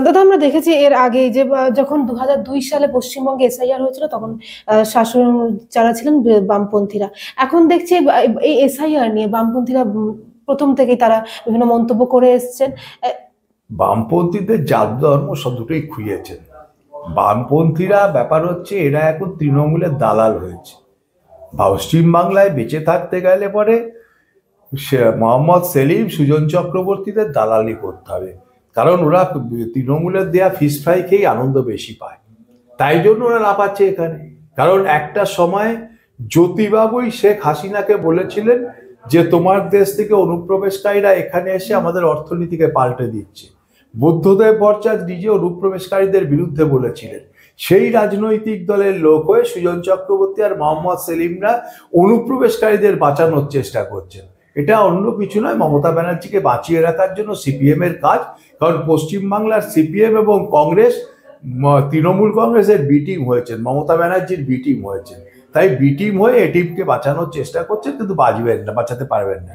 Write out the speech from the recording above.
দাদা আমরা দেখেছি এর আগে যে যখন 2002 সালে পশ্চিমবঙ্গে এসআইআর হয়েছিল তখন শাসন যারা ছিলেন বামপন্থীরা। এখন দেখছি এই এসআইআর নিয়ে বামপন্থীরা প্রথম থেকেই তারা বিভিন্ন মন্তব্য করে এসছেন। বামপন্থীদের জাত ধর্ম সব দুটোই খুইয়েছেন। বামপন্থীরা ব্যাপার হচ্ছে এরা এখন তৃণমূলের দালাল হয়েছে। পশ্চিমবাংলায় বেঁচে থাকতে গেলে পরে মোহাম্মদ সেলিম, সুজন চক্রবর্তীদের দালালি করতে হবে, কারণ ওরা তৃণমূলের দেয়া ফিশ ফ্রাই খেয়েই আনন্দ বেশি পায়। তাই জন্য ওরা লাফাচ্ছে এখানে। কারণ একটা সময় জ্যোতিবাবুই শেখ হাসিনাকে বলেছিলেন যে তোমার দেশ থেকে অনুপ্রবেশকারীরা এখানে এসে আমাদের অর্থনীতিকে পাল্টে দিচ্ছে। বুদ্ধদেব ভট্টাচার্য নিজে অনুপ্রবেশকারীদের বিরুদ্ধে বলেছিলেন। সেই রাজনৈতিক দলের লোক হয়ে সুজন চক্রবর্তী আর মোহাম্মদ সেলিমরা অনুপ্রবেশকারীদের বাঁচানোর চেষ্টা করছেন। এটা অন্য কিছু নয়, মমতা ব্যানার্জিকে বাঁচিয়ে রাখার জন্য সিপিএম এর কাজ। কারণ পশ্চিমবাংলার সিপিএম এবং কংগ্রেস, তৃণমূল কংগ্রেসের বি টিম হয়েছেন, মমতা ব্যানার্জির বি টিম হয়েছেন। তাই বি টিম হয়ে এ টিমকে বাঁচানোর চেষ্টা করছেন, কিন্তু বাঁচবেন না, বাঁচাতে পারবেন না।